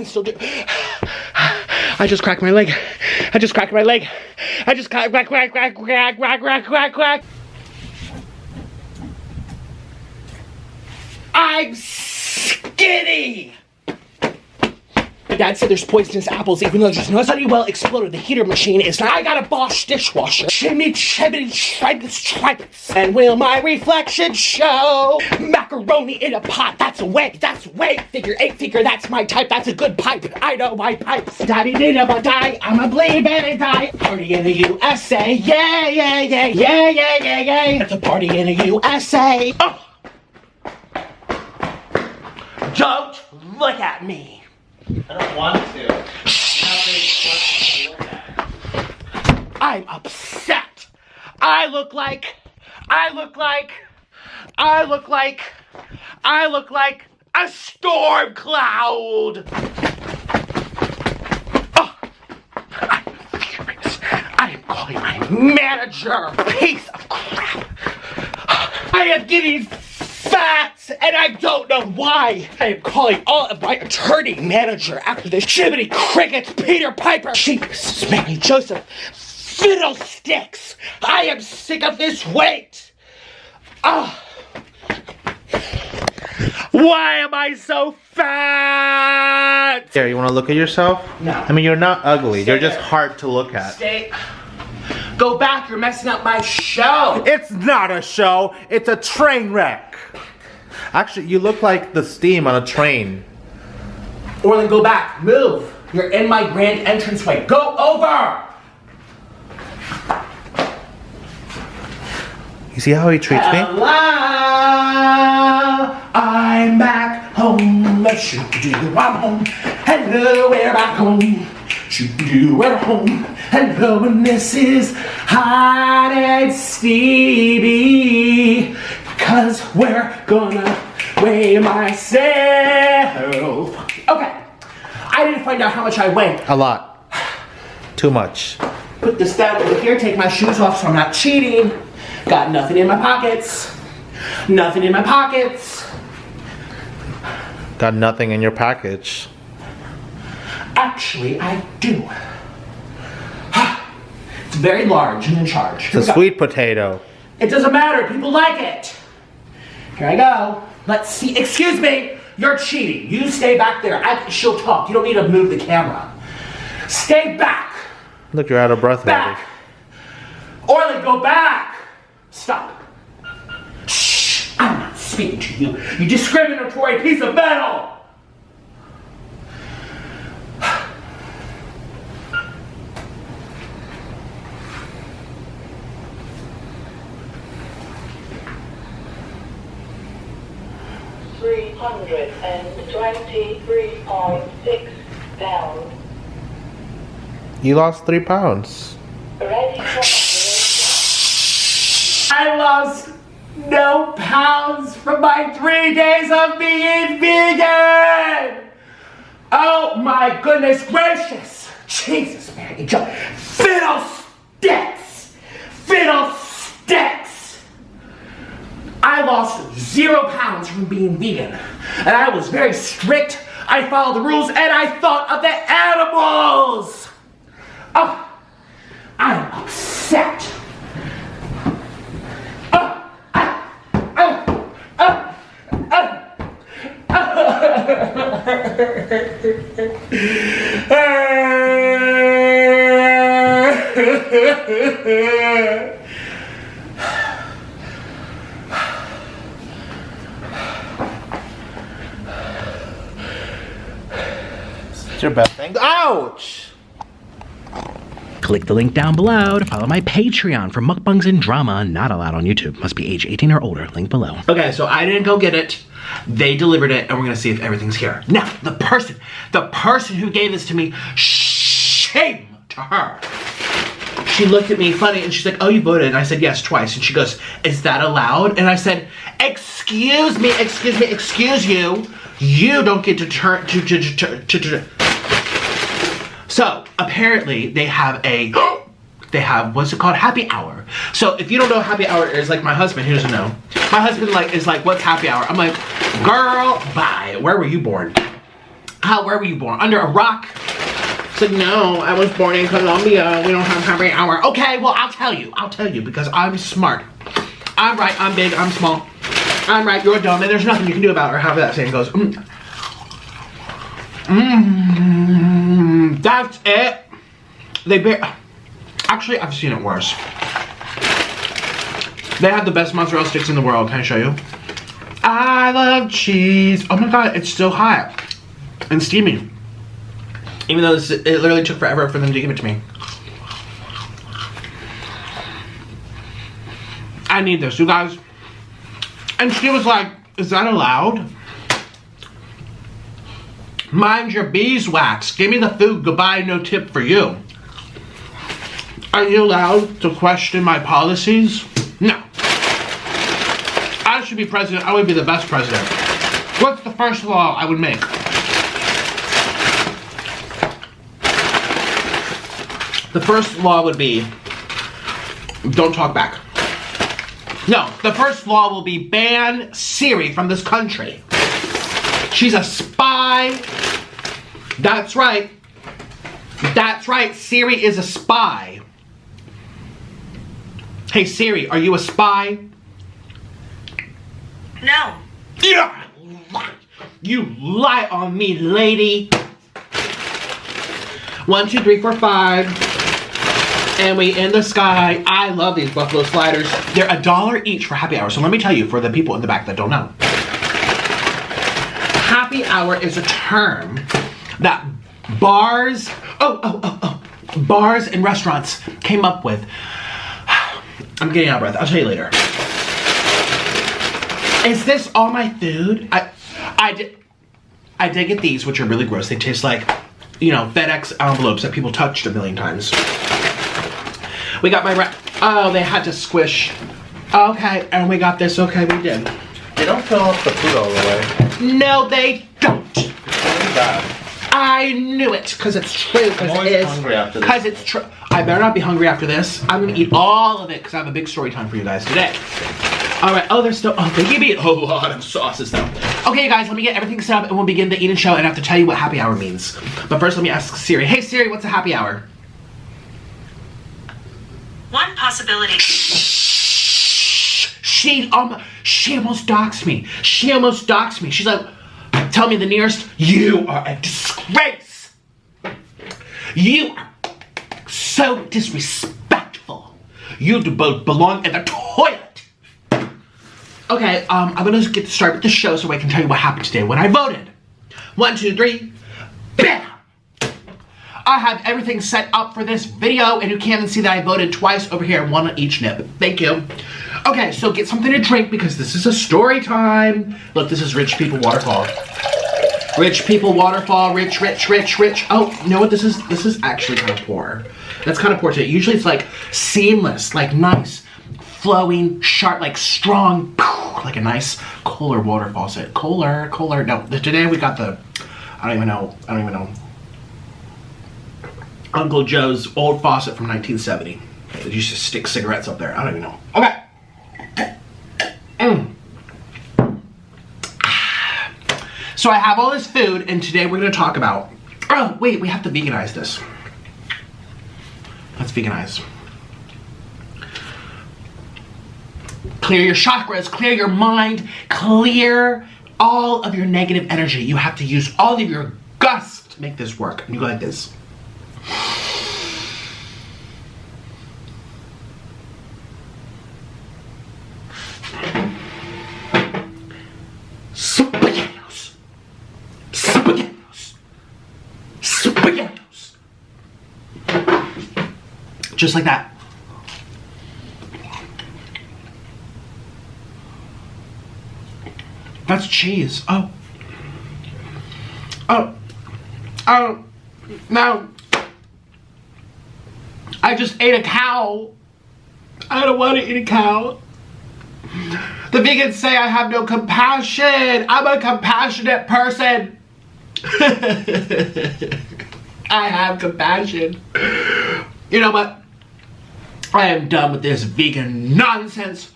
can still do. I just cracked my leg. I just cracked my leg. I just crack. I'm skinny. My dad said there's poisonous apples, even though there's no study well exploded. The heater machine is not. I got a Bosch dishwasher. Chimney, and will my reflection show? Macaroni in a pot, that's a way, Figure 8 figure, that's my type, that's a good pipe. I know my pipes. Daddy did a die, I'm a bleed and die. Party in the USA, yeah. It's a party in the USA. Oh. Don't look at me. I don't want to. I'm upset. I look like a storm cloud. Oh, I'm furious. I am calling my manager. Piece of crap. I am getting fat, and I don't know why. I am calling all of my attorney manager after this. Jiminy Crickets, Peter Piper, Jesus, Mary, Joseph, Fiddlesticks. I am sick of this wait. Why am I so fat? Here, you want to look at yourself? No. I mean, you're not ugly. Stay You're just there. hard to look at. Stay. Go back, you're messing up my show. It's not a show. It's a train wreck. Actually, you look like the steam on a train. Or then go back, move. You're in my grand entranceway. Go over. You see how he treats me? Hello, I'm back home. Shoo-doo, I'm home. Hello, we're back home. Shoo-doo, we're home. Hello, and this is Hot and Stevie. 'Cause we're gonna weigh myself. Okay, I didn't find out how much I weighed. A lot. Too much. Put this down over here, take my shoes off so I'm not cheating. Got nothing in my pockets. Nothing in my pockets. Got nothing in your package. Actually, I do. It's very large and in charge. It's a sweet potato. It doesn't matter, people like it. Here I go. Let's see, excuse me, you're cheating. You stay back there. She'll talk, you don't need to move the camera. Stay back. Look, you're out of breath already. Back. Orland, go back. Stop. Shh, I'm not speaking to you. You discriminatory piece of metal. £323.6. You lost 3 pounds. I lost no pounds from my 3 days of being vegan. Oh my goodness gracious. Jesus, Mary Jo. Fiddlesticks. I lost 0 pounds from being vegan. And I was very strict. I followed the rules and I thought of the animals. Oh, I'm upset. It's your best thing. Ouch! Click the link down below to follow my Patreon for mukbangs and drama not allowed on YouTube. Must be age 18 or older. Link below. Okay, so I didn't go get it. They delivered it, and we're gonna see if everything's here. Now, the person who gave this to me, shame to her. She looked at me funny, and she's like, oh, you voted? And I said, yes, twice. And she goes, is that allowed? And I said, excuse me, excuse you. You don't get to turn to. So, apparently, they have what's it called? Happy hour. So, if you don't know what happy hour is, like my husband, he doesn't know. My husband is like, what's happy hour? I'm like, girl, bye. Where were you born? Where were you born? Under a rock? Said, no, I was born in Colombia. We don't have happy hour. Okay, well, I'll tell you because I'm smart. I'm right, I'm big, I'm small. I'm right, you're dumb, and there's nothing you can do about it, or however that saying goes. That's it. Actually, I've seen it worse. They have the best mozzarella sticks in the world. Can I show you? I love cheese. Oh my god, it's still hot and steamy. Even though it literally took forever for them to give it to me. I need this, you guys. And she was like, is that allowed? Mind your beeswax. Give me the food. Goodbye, no tip for you. Are you allowed to question my policies? No. I should be president. I would be the best president. What's the first law I would make? The first law would be, don't talk back. No, the first law will be ban Siri from this country. She's a spy. That's right. That's right, Siri is a spy. Hey Siri, are you a spy? No. Yeah, you lie on me, lady. 1, 2, 3, 4, 5. And we in the sky. I love these buffalo sliders. They're $1 each for happy hour. So let me tell you, for the people in the back that don't know. Happy hour is a term that bars, bars and restaurants came up with. I'm getting out of breath. I'll tell you later. Is this all my food? I did get these, which are really gross. They taste like, you know, FedEx envelopes that people touched a million times. We got my oh, they had to squish. Okay, and we got this. Okay, we did. They don't fill up the food all the way. No, they don't. Really bad. I knew it, because it's true. Because it is. Hungry after this. Because it's true. I better not be hungry after this. I'm gonna eat all of it because I have a big story time for you guys today. All right. Oh, there's still. Oh, they give me a lot of sauces though. Okay, you guys, let me get everything set up and we'll begin the eat and show. And I have to tell you what happy hour means. But first, let me ask Siri. Hey Siri, what's a happy hour? One possibility. She almost doxed me. She almost doxed me. She's like, tell me the nearest. You are a disgrace. You are so disrespectful. You both belong in the toilet. Okay, I'm gonna get started with the show so I can tell you what happened today when I voted. 1, 2, 3, bam! I have everything set up for this video, and you can't see that I voted twice over here, 1 on each nip. Thank you. Okay, so get something to drink because this is a story time. Look, this is Rich People Waterfall. Rich People Waterfall, rich, rich, rich, rich. Oh, you know what this is? This is actually kind of poor. That's kind of poor today. Usually it's like seamless, like nice, flowing, sharp, like strong, like a nice Kohler waterfall set. Kohler, no, today we got the, I don't even know. Uncle Joe's old faucet from 1970. They used to stick cigarettes up there. I don't even know. Okay. So I have all this food, and today we're going to talk about... Oh, wait, we have to veganize this. Let's veganize. Clear your chakras, clear your mind, clear all of your negative energy. You have to use all of your guts to make this work. And you go like this. Spaghettos. Spaghettos. Spaghettos. Just like that. That's cheese. Oh. No. I just ate a cow. I don't want to eat a cow. The vegans say I have no compassion. I'm a compassionate person. I have compassion. You know what? I am done with this vegan nonsense.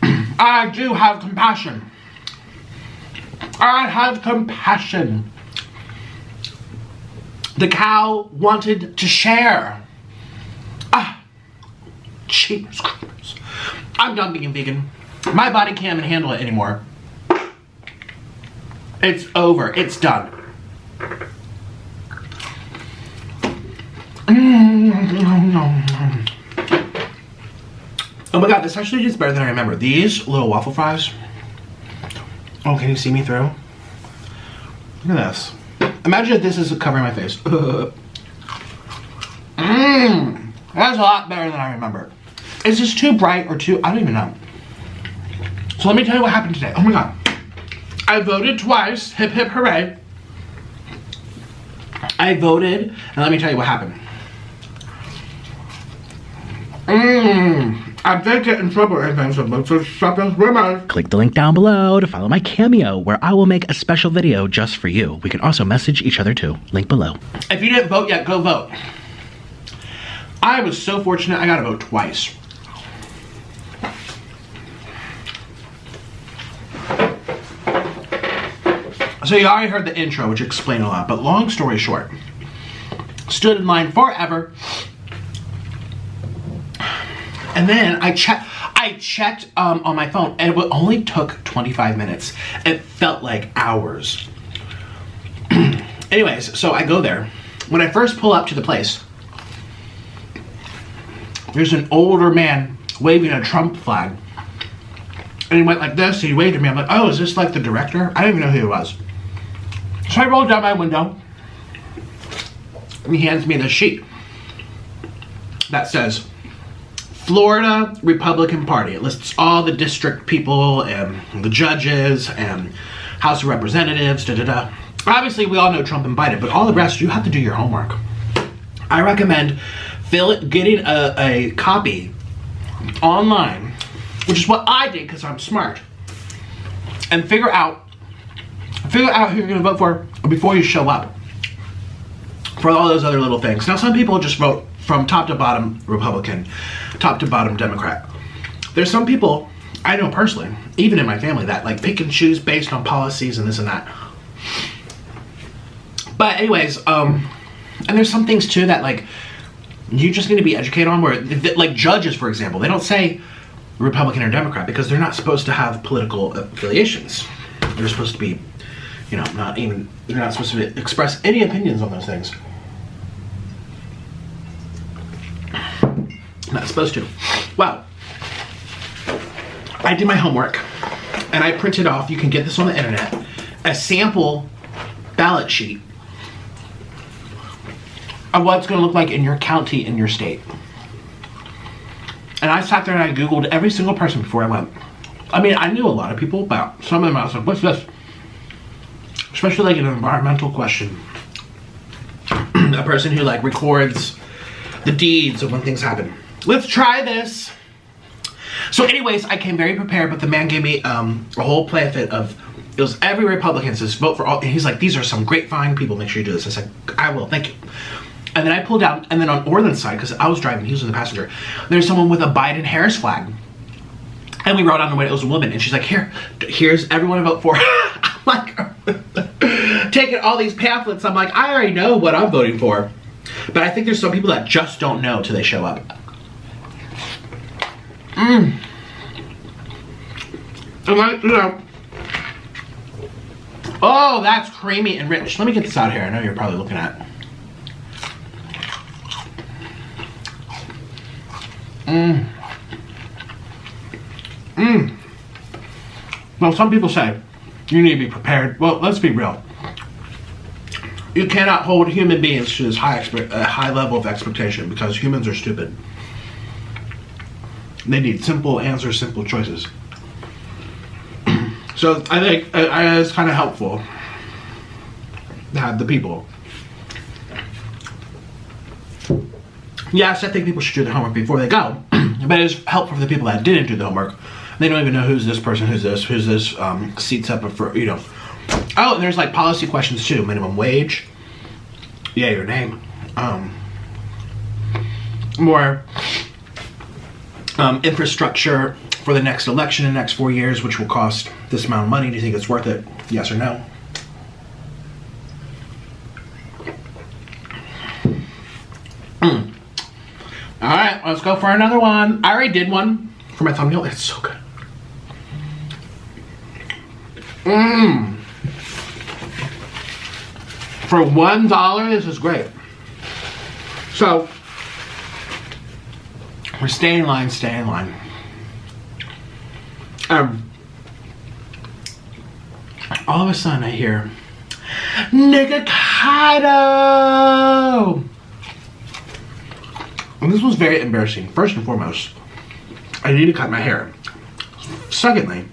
I do have compassion. I have compassion. The cow wanted to share. Ah, jeepers creepers. I'm done being vegan. My body can't even handle it anymore. It's over. It's done. Oh my god, this actually is better than I remember. These little waffle fries. Oh, can you see me through? Look at this. Imagine if this is covering my face. That's a lot better than I remember. Is this too bright or too... I don't even know. So let me tell you what happened today. Oh my god. I voted twice. Hip hip hooray. I voted, and let me tell you what happened. I did get in trouble, I think, so let's just shut this rumor. Click the link down below to follow my Cameo, where I will make a special video just for you. We can also message each other too. Link below. If you didn't vote yet, go vote. I was so fortunate I got to vote twice. So you already heard the intro, which explained a lot, but long story short, stood in line forever, and then I checked on my phone, and it only took 25 minutes. It felt like hours. Anyways, so I go there. When I first pull up to the place, there's an older man waving a Trump flag. And he went like this, he waved at me. I'm like, oh, is this like the director? I didn't even know who he was. So I rolled down my window, and he hands me this sheet that says, Florida Republican Party. It lists all the district people and the judges and House of Representatives, da-da-da. Obviously, we all know Trump and Biden, but all the rest, you have to do your homework. I recommend getting a copy online, which is what I did because I'm smart, and figure out who you're going to vote for before you show up for all those other little things. Now, some people just vote from top to bottom Republican, top to bottom Democrat. There's some people I know personally, even in my family, that like pick and choose based on policies and this and that. But anyways, and there's some things too that like you just need to be educated on, where like judges, for example, they don't say Republican or Democrat because they're not supposed to have political affiliations. They're supposed to be, you know, they're not supposed to express any opinions on those things. Not supposed to. Well, I did my homework and I printed off, you can get this on the internet, a sample ballot sheet of what it's going to look like in your county, in your state. And I sat there and I Googled every single person before I went. I mean, I knew a lot of people, but some of them I was like, what's this? Especially like an environmental question. A person who like records the deeds of when things happen. Let's try this. So anyways, I came very prepared, but the man gave me a whole pamphlet of, it was every Republican says vote for all, and he's like, these are some great fine people, make sure you do this. I said, I will, thank you. And then I pulled out, and then on Orland's side, because I was driving, he was in the passenger, there's someone with a Biden-Harris flag. And we wrote on the way, it was a woman, and she's like, here's everyone to vote for. I'm like, taking all these pamphlets, I'm like, I already know what I'm voting for. But I think there's some people that just don't know till they show up. And like, you know, oh, that's creamy and rich. Let me get this out here. I know you're probably looking at. Well, some people say you need to be prepared. Well, let's be real. You cannot hold human beings to this high level of expectation because humans are stupid. They need simple answers, simple choices. So I think it's kind of helpful to have the people. Yes, I think people should do their homework before they go, but it's helpful for the people that didn't do the homework. They don't even know who's this person, who's this, seats up for, you know. Oh, and there's like policy questions too. Minimum wage. Yeah, your name. More infrastructure for the next election in the next 4 years, which will cost this amount of money. Do you think it's worth it? Yes or no? let's go for another one. I already did one for my thumbnail. It's so good. Mmm. For $1, this is great. So, we're staying in line, staying in line. All of a sudden I hear, Nikocado! And this was very embarrassing. First and foremost, I need to cut my hair. Secondly,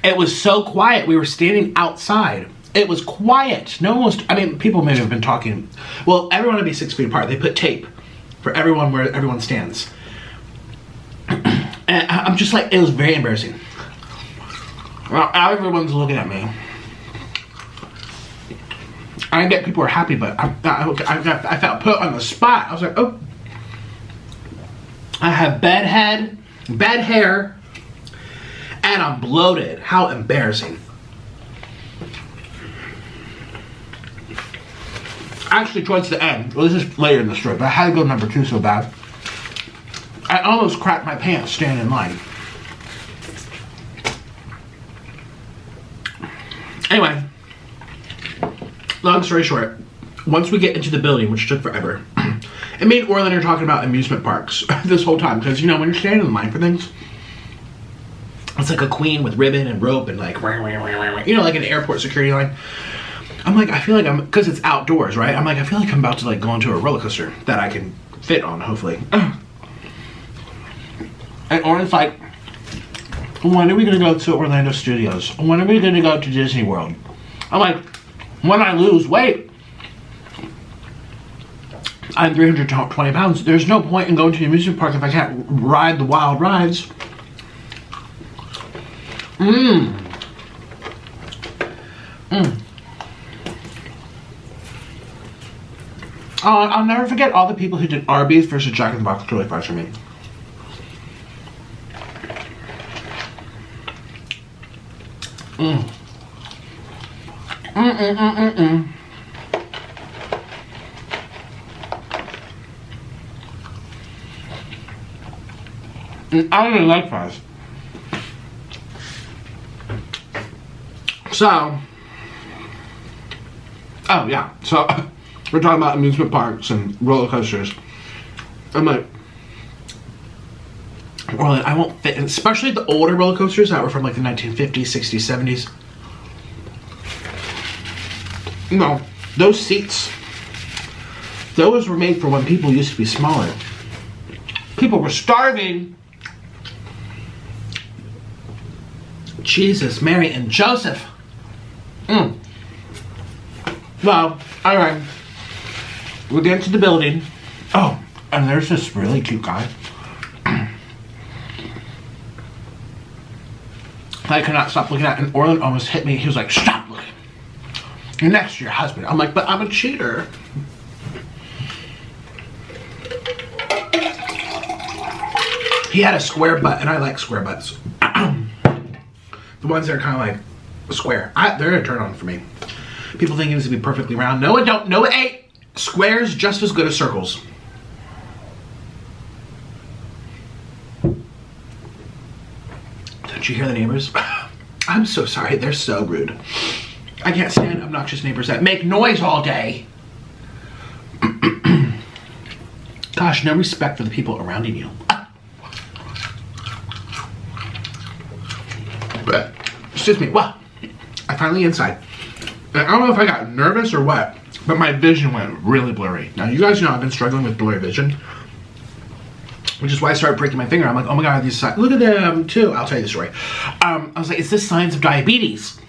it was so quiet. We were standing outside. It was quiet. No one was, I mean, people may have been talking. Well, everyone would be 6 feet apart. They put tape for everyone where everyone stands. And I'm just like, it was very embarrassing. Well, everyone's looking at me. I get people are happy, but I felt put on the spot. I was like, oh. I have bad hair, and I'm bloated. How embarrassing. Actually, towards the end, well, this is later in the story, but I had to go number 2 so bad. I almost cracked my pants standing in line. Anyway, long story short, once we get into the building, which took forever, and me and Orlando are talking about amusement parks this whole time, because, you know, when you're standing in line for things, it's like a queen with ribbon and rope and like, you know, like an airport security line. I'm like, I feel like I'm, because it's outdoors, right? I'm like, I feel like I'm about to like go into a roller coaster that I can fit on, hopefully. And Orlando's like, when are we going to go to Orlando Studios? When are we going to go to Disney World? I'm like, when I lose weight, I'm 320 pounds. There's no point in going to the amusement park if I can't ride the wild rides. I'll never forget all the people who did Arby's versus Jack in the Box. Really fun for me. I really like fries. So, oh yeah, so we're talking about amusement parks and roller coasters. I'm like, Orland, I won't fit, especially the older roller coasters that were from like the 1950s, 60s, 70s. No, those seats, those were made for when people used to be smaller. People were starving. Jesus, Mary, and Joseph. Well, alright. We get into the building. Oh, and there's this really cute guy. I could not stop looking at, and Orland almost hit me. He was like, stop looking. You're next to your husband. I'm like, but I'm a cheater. He had a square butt, and I like square butts. The ones that are kind of like square. They're a turn on for me. People think it needs to be perfectly round. No, it don't. No, it ain't. Squares just as good as circles. Don't you hear the neighbors? I'm so sorry. They're so rude. I can't stand obnoxious neighbors that make noise all day. Gosh, no respect for the people around you. But, excuse me, well, I finally inside. And I don't know if I got nervous or what, but my vision went really blurry. Now, you guys know I've been struggling with blurry vision, which is why I started breaking my finger. I'm like, oh my God, these signs, look at them too. I'll tell you the story. I was like, is this signs of diabetes?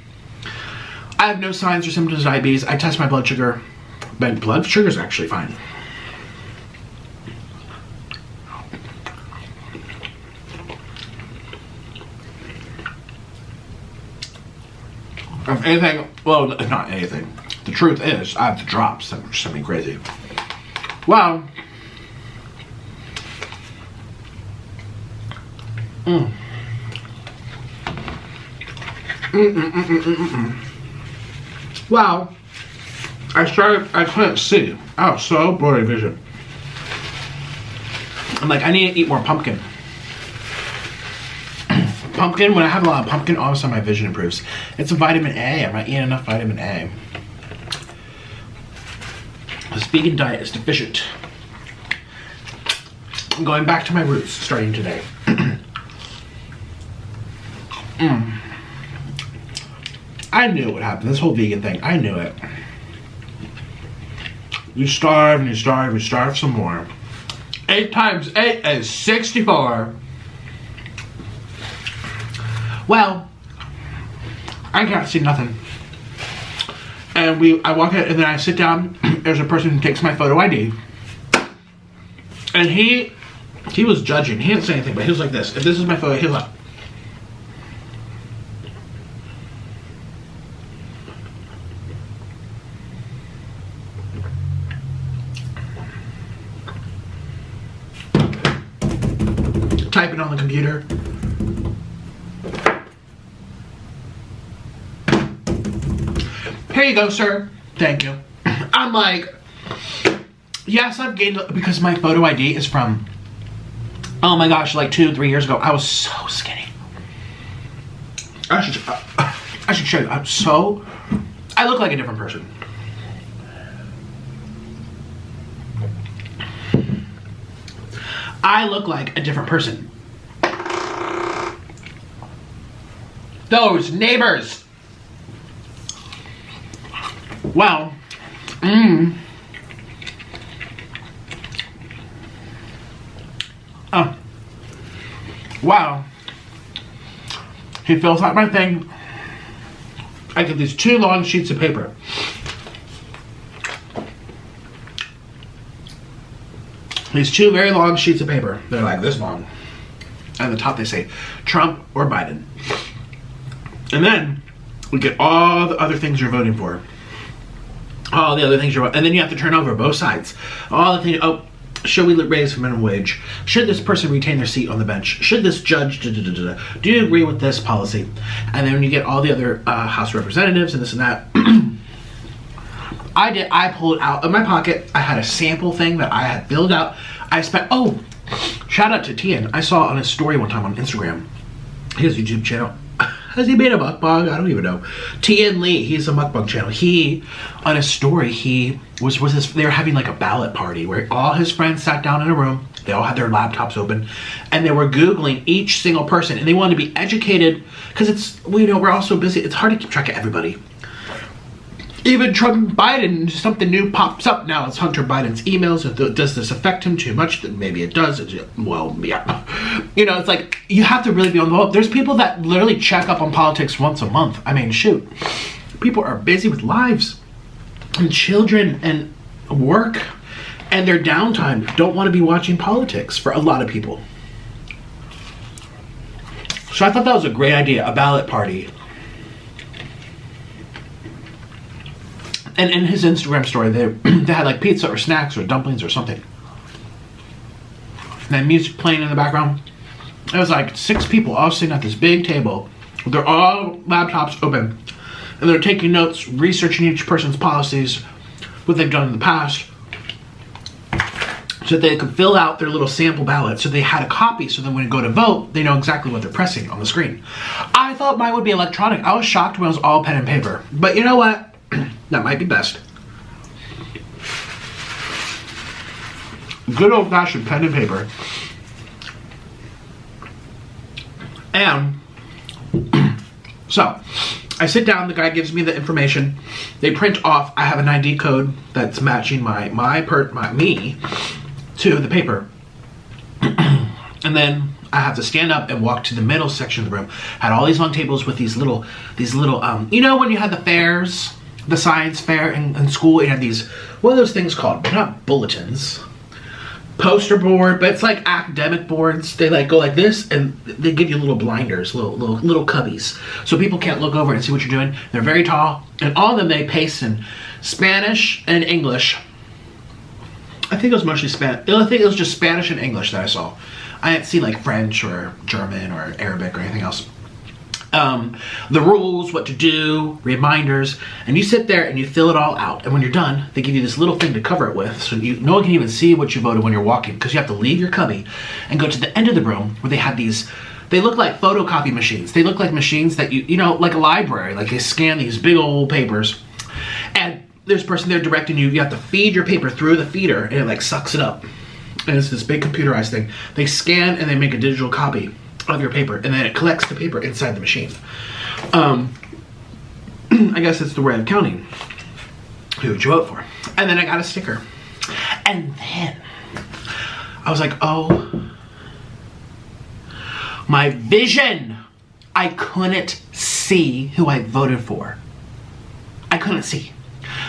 I have no signs or symptoms of diabetes. I test my blood sugar. My blood sugar is actually fine. If anything, well, not anything. The truth is, I have the drops that were something crazy. Wow. Wow. I couldn't see. Oh, so blurry vision. I'm like, I need to eat more pumpkin. Pumpkin, when I have a lot of pumpkin, all of a sudden my vision improves. It's a vitamin A. I'm not eating enough vitamin A. This vegan diet is deficient. I'm going back to my roots starting today. I knew what happened. This whole vegan thing, I knew it. You starve and you starve and you starve some more. 8 times 8 is 64. Well, I can't see nothing. And I walk in and then I sit down. There's a person who takes my photo ID. And he was judging. He didn't say anything, but he was like this. If this is my photo, he was like, typing on the computer. Here you go, sir. Thank you. I'm like, yes, I've gained, because my photo ID is from, oh my gosh, like 2-3 years ago. I was so skinny. I should show you. I look like a different person. I look like a different person. Those neighbors. Well, wow. He fills out my thing. I get these 2 long sheets of paper. These 2 very long sheets of paper. They're like this long. At the top they say Trump or Biden. And then we get all the other things you're voting for. All the other things you're voting. And then you have to turn over both sides. All the things. Oh, should we raise the minimum wage? Should this person retain their seat on the bench? Should this judge? Do you agree with this policy? And then when you get all the other House representatives and this and that. I pulled out of my pocket. I had a sample thing that I had filled out. Shout out to Tian. I saw on his story one time on Instagram, his YouTube channel. Has he made a mukbang? I don't even know. Tian Lee, he's a mukbang channel. He, on his story, they were having like a ballot party where all his friends sat down in a room. They all had their laptops open and they were Googling each single person and they wanted to be educated because we're all so busy. It's hard to keep track of everybody. Even Trump and Biden, something new pops up now. It's Hunter Biden's emails. Does this affect him too much? Maybe it does. Well, yeah. It's like, you have to really be on the ball. There's people that literally check up on politics once a month. I mean, shoot. People are busy with lives and children and work. And their downtime don't want to be watching politics for a lot of people. So I thought that was a great idea, a ballot party. And in his Instagram story, they had like pizza or snacks or dumplings or something. And then music playing in the background. It was like 6 people all sitting at this big table. They're all laptops open. And they're taking notes, researching each person's policies, what they've done in the past. So that they could fill out their little sample ballot. So they had a copy, so then when they go to vote, they know exactly what they're pressing on the screen. I thought mine would be electronic. I was shocked when it was all pen and paper. But you know what? That might be best. Good old-fashioned pen and paper. And so I sit down, the guy gives me the information. They print off, I have an ID code that's matching me to the paper. And then I have to stand up and walk to the middle section of the room. Had all these long tables with these little you know when you had the fairs, the science fair in school, you had these, what are those things called? They're not bulletins. Poster board, but it's like academic boards. They like go like this and they give you little blinders, little cubbies. So people can't look over and see what you're doing. They're very tall. And all of them they paste in Spanish and English. I think it was mostly Spanish. I think it was just Spanish and English that I saw. I didn't see like French or German or Arabic or anything else. the rules, what to do, reminders, and you sit there and you fill it all out. And when you're done, they give you this little thing to cover it with, so no one can even see what you voted when you're walking, because you have to leave your cubby and go to the end of the room where they have these. They look like photocopy machines. They look like machines that you know, like a library. Like they scan these big old papers, and there's a person there directing you. You have to feed your paper through the feeder, and it like sucks it up. And it's this big computerized thing. They scan and they make a digital copy of your paper, and then it collects the paper inside the machine. I guess it's the way of counting who would you vote for. And then I got a sticker. And then I was like, oh, my vision. I couldn't see who I voted for. I couldn't see.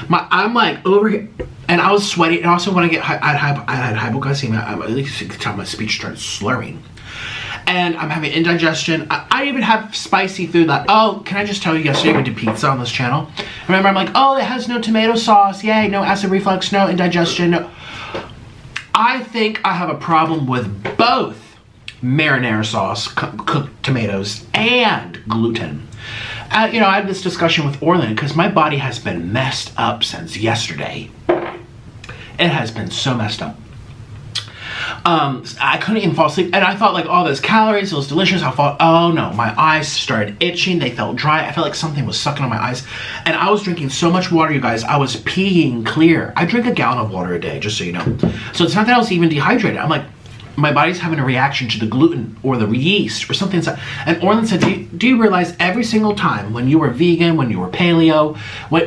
I'm like over here, and I was sweaty, and also when I had hypoglycemia, at least you could tell my speech started slurring. And I'm having indigestion. I even have spicy food. Like, oh, can I just tell you, yesterday we did pizza on this channel. Remember, I'm like, oh, it has no tomato sauce. Yay, no acid reflux, no indigestion. No. I think I have a problem with both marinara sauce, cooked tomatoes, and gluten. You know, I had this discussion with Orland because my body has been messed up since yesterday. It has been so messed up. I couldn't even fall asleep, and I thought like all those calories, it was delicious. I thought, oh no, my eyes started itching, they felt dry. I felt like something was sucking on my eyes, and I was drinking so much water, you guys, I was peeing clear. I drink a gallon of water a day, just so you know. So it's not that I was even dehydrated. I'm like, my body's having a reaction to the gluten or the yeast or something. And Orland said, do you realize every single time when you were vegan, when you were paleo,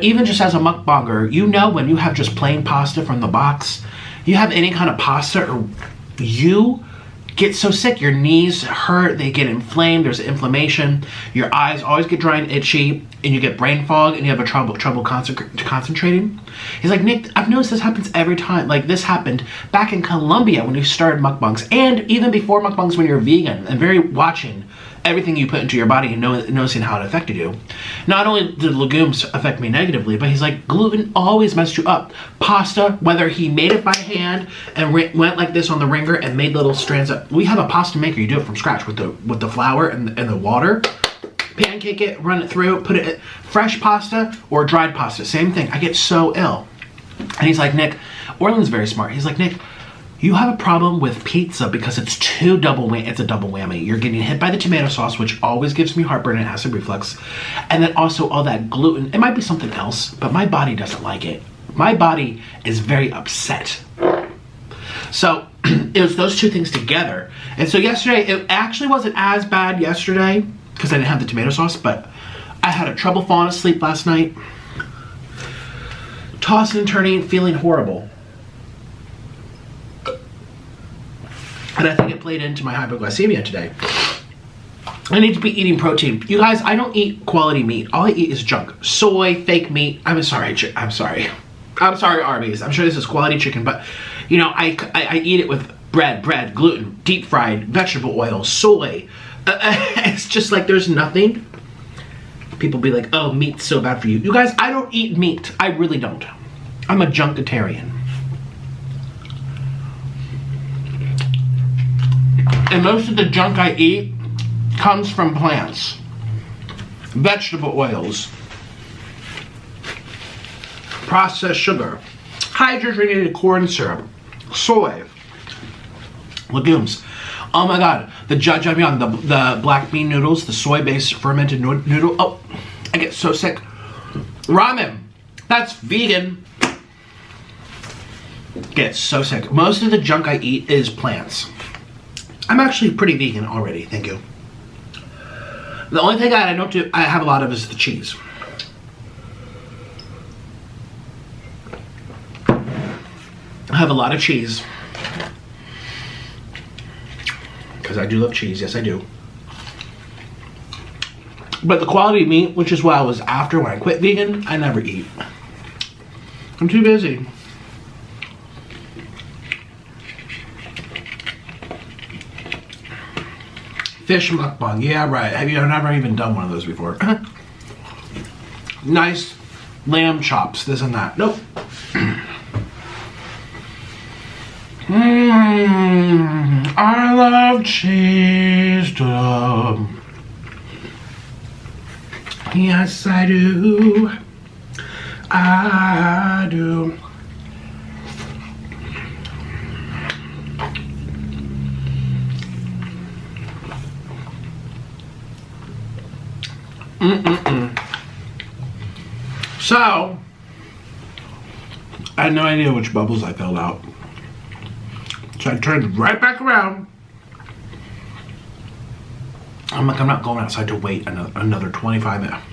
even just as a mukbanger, you know when you have just plain pasta from the box, you have any kind of pasta, or you get so sick, your knees hurt, they get inflamed, there's inflammation, your eyes always get dry and itchy, and you get brain fog, and you have trouble concentrating. He's like, Nick, I've noticed this happens every time. Like, this happened back in Colombia when you started mukbangs, and even before mukbangs when you're vegan, and very watching everything you put into your body and noticing how it affected you. Not only did legumes affect me negatively, but he's like, gluten always messed you up. Pasta, whether he made it by hand and went like this on the ringer and made little strands up. We have a pasta maker, you do it from scratch with the flour and the water. Pancake it, run it through, put it, fresh pasta or dried pasta, same thing. I get so ill. And he's like, Nick, Orland's very smart. He's like, Nick, you have a problem with pizza because it's a double whammy. You're getting hit by the tomato sauce, which always gives me heartburn and acid reflux. And then also all that gluten. It might be something else, but my body doesn't like it. My body is very upset. So it was those two things together. And so yesterday, it actually wasn't as bad yesterday because I didn't have the tomato sauce, but I had trouble falling asleep last night. Tossing and turning, feeling horrible. And I think it played into my hypoglycemia today. I need to be eating protein. You guys, I don't eat quality meat. All I eat is junk. Soy, fake meat. I'm sorry, Arby's. I'm sure this is quality chicken, but you know, I eat it with bread, gluten, deep fried, vegetable oil, soy. It's just like there's nothing. People be like, oh, meat's so bad for you. You guys, I don't eat meat. I really don't. I'm a junkitarian. And most of the junk I eat comes from plants, vegetable oils, processed sugar, hydrogenated corn syrup, soy, legumes. Oh my God, the judge I'm on, the black bean noodles, the soy-based fermented noodle. Oh, I get so sick. Ramen, that's vegan. Get so sick. Most of the junk I eat is plants. I'm actually pretty vegan already, thank you. The only thing I don't do, I have a lot of is the cheese. I have a lot of cheese. Because I do love cheese, yes I do. But the quality meat, which is what I was after when I quit vegan, I never eat. I'm too busy. Fish mukbang, yeah right. Have you never even done one of those before? Nice lamb chops, this and that. Nope. I love cheese. Yes, I do. I do. So, I had no idea which bubbles I filled out. So I turned right back around. I'm like, I'm not going outside to wait another 25 minutes.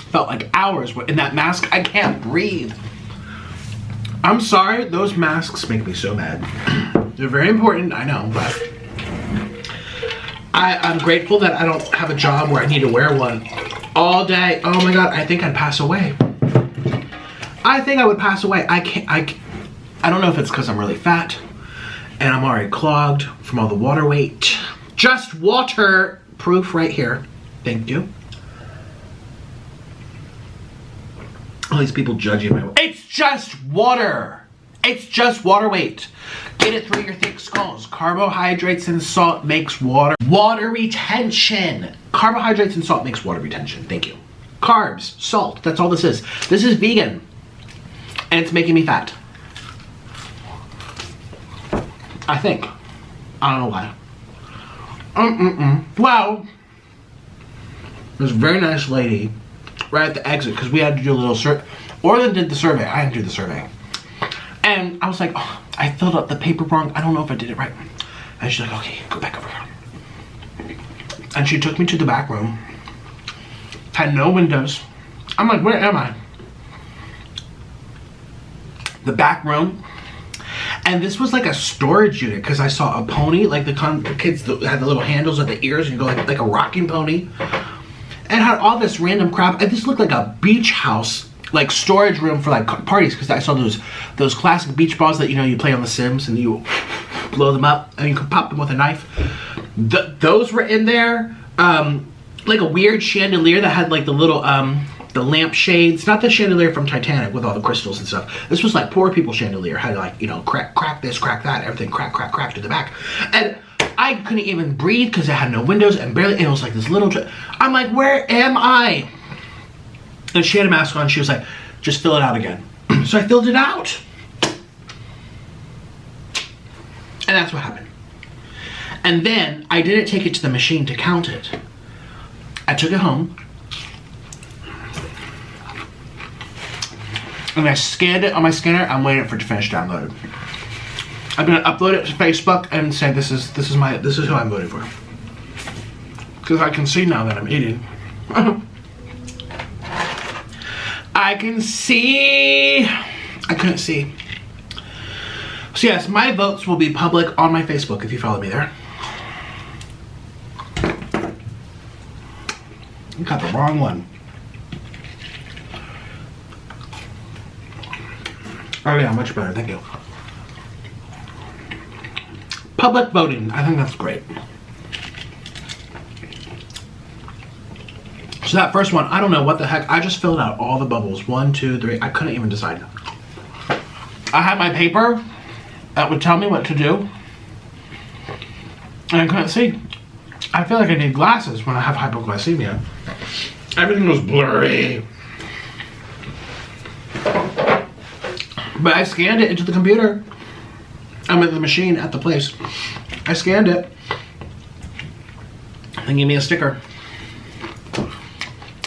Felt like hours in that mask. I can't breathe. I'm sorry, those masks make me so mad. They're very important, I know, but I'm grateful that I don't have a job where I need to wear one all day. Oh my God, I think I'd pass away. I think I would pass away. I don't know if it's because I'm really fat and I'm already clogged from all the water weight. Just waterproof right here. Thank you. All these people judging my weight. It's just water. It's just water weight. Get it through your thick skulls. Carbohydrates and salt makes water retention. Carbohydrates and salt makes water retention. Thank you. Carbs, salt, that's all this is. This is vegan. And it's making me fat. I think. I don't know why. Well, there's a very nice lady right at the exit because we had to do a little survey. Orland did the survey. I didn't do the survey. And I was like, oh, I filled out the paper wrong. I don't know if I did it right. And she's like, okay, go back over here. And she took me to the back room. Had no windows. I'm like, where am I? The back room. And this was like a storage unit because I saw a pony, like the kids that had the little handles at the ears and you go like a rocking pony. And had all this random crap. And this looked like a beach house, like storage room for like parties because I saw those classic beach balls that you play on The Sims and you blow them up and you can pop them with a knife. Those were in there. Like a weird chandelier that had like the little the lamp shades, not the chandelier from Titanic with all the crystals and stuff. This was like poor people chandelier, had like, crack this, crack that, everything crack to the back. And I couldn't even breathe because it had no windows and it was like this little, I'm like, where am I? And she had a mask on, she was like, just fill it out again. So I filled it out. And that's what happened. And then I didn't take it to the machine to count it. I took it home. And I scanned it on my scanner. I'm waiting for it to finish downloading. I'm gonna upload it to Facebook and say this is who I'm voting for. Because I can see now that I'm eating. I can see. I couldn't see. So yes, my votes will be public on my Facebook if you follow me there. You got the wrong one. Oh yeah, much better, thank you. Public voting, I think that's great. So that first one, I don't know what the heck, I just filled out all the bubbles. 1, 2, 3, I couldn't even decide. I had my paper that would tell me what to do. And I couldn't see. I feel like I need glasses when I have hypoglycemia. Everything was blurry. But I scanned it into the computer. I'm at the machine at the place. I scanned it. And gave me a sticker.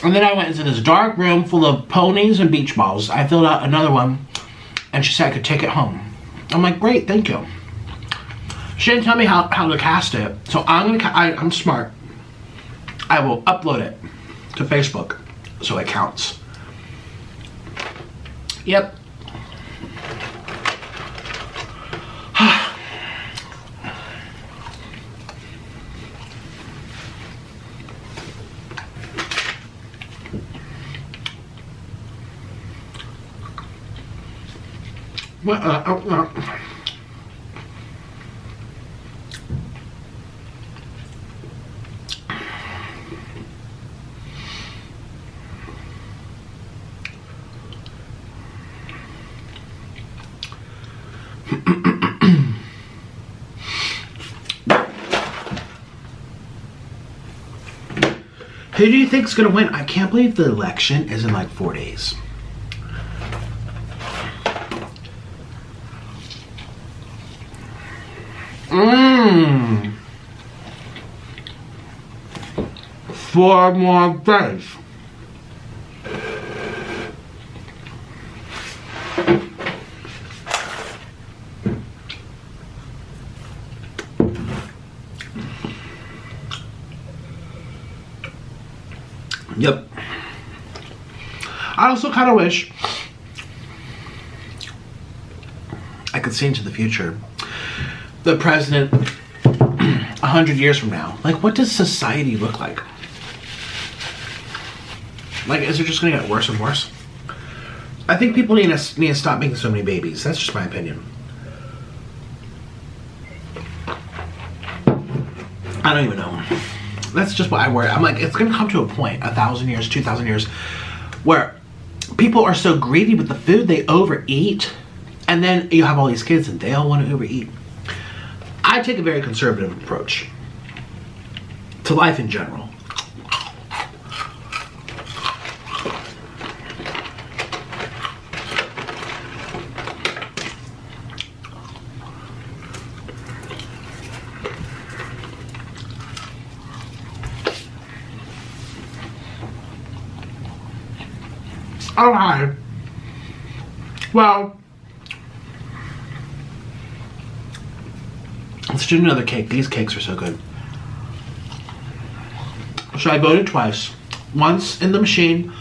And then I went into this dark room full of ponies and beach balls. I filled out another one. And she said I could take it home. I'm like, great, thank you. She didn't tell me how to cast it. So I'm smart. I will upload it to Facebook so it counts. Yep. Who do you think's gonna win? I can't believe the election is in like 4 days. Mmm. 4 more days. Yep. I also kind of wish I could see into the future. The president 100 years from now. Like, what does society look like? Like, is it just gonna get worse and worse? I think people need to stop making so many babies. That's just my opinion. I don't even know. That's just what I worry. I'm like, it's gonna come to a point, 1,000 years, 2,000 years, where people are so greedy with the food, they overeat, and then you have all these kids and they all want to overeat. I take a very conservative approach to life in general. Oh, hi. Well, let's do another cake. These cakes are so good. So I voted twice. Once in the machine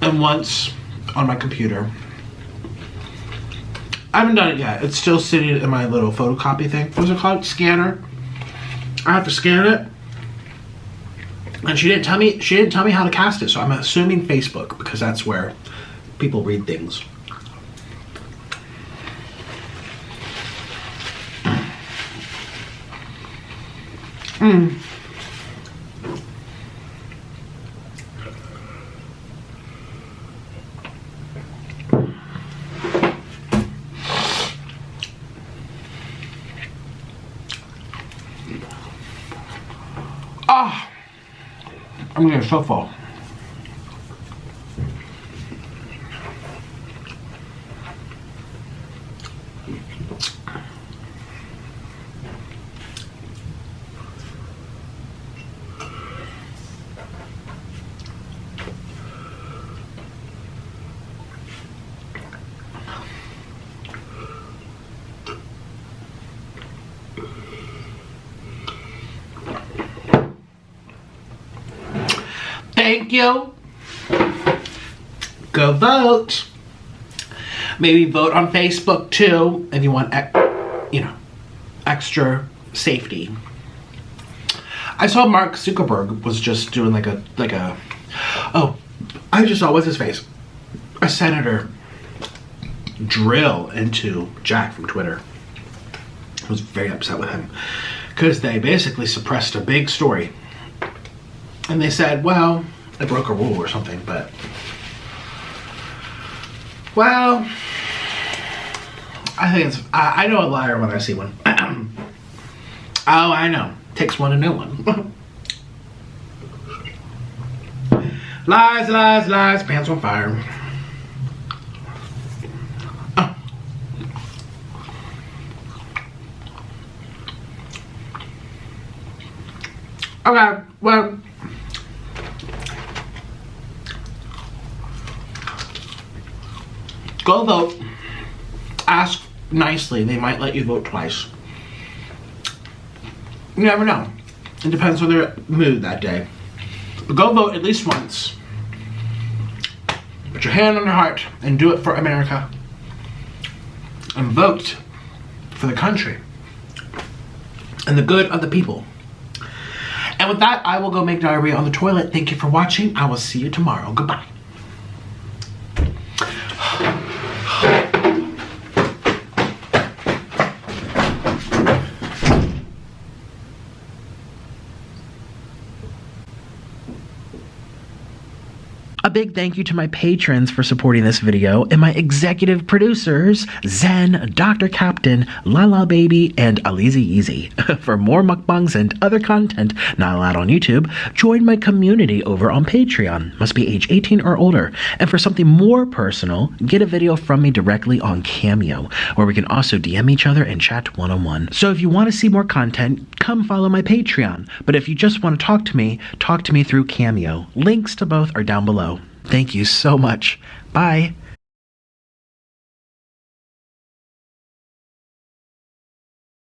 and once on my computer. I haven't done it yet. It's still sitting in my little photocopy thing. What's it called? Scanner. I have to scan it. And she didn't tell me how to cast it, so I'm assuming Facebook, because that's where people read things. Ah, I'm getting so full. Thank you. Go vote. Maybe vote on Facebook too if you want, extra safety. I saw Mark Zuckerberg was just doing like a. Oh, I just saw, what's his face? A senator drill into Jack from Twitter. I was very upset with him because they basically suppressed a big story. And they said, well, they broke a rule or something, but... Well, I think it's... I know a liar when I see one. Oh, I know. Takes one to know one. Lies, lies, lies. Pants on fire. Oh. Okay, well... Go vote. Ask nicely. They might let you vote twice. You never know. It depends on their mood that day. But go vote at least once. Put your hand on your heart and do it for America. And vote for the country and the good of the people. And with that, I will go make diarrhea on the toilet. Thank you for watching. I will see you tomorrow. Goodbye. big thank you to my patrons for supporting this video and my executive producers, Zen, Dr. Captain, Lala Baby, and Alizee. For more mukbangs and other content not allowed on YouTube, join my community over on Patreon. Must be age 18 or older. And for something more personal, get a video from me directly on Cameo, where we can also DM each other and chat one-on-one. So if you want to see more content, come follow my Patreon. But if you just want to talk to me through Cameo. Links to both are down below. Thank you so much. Bye.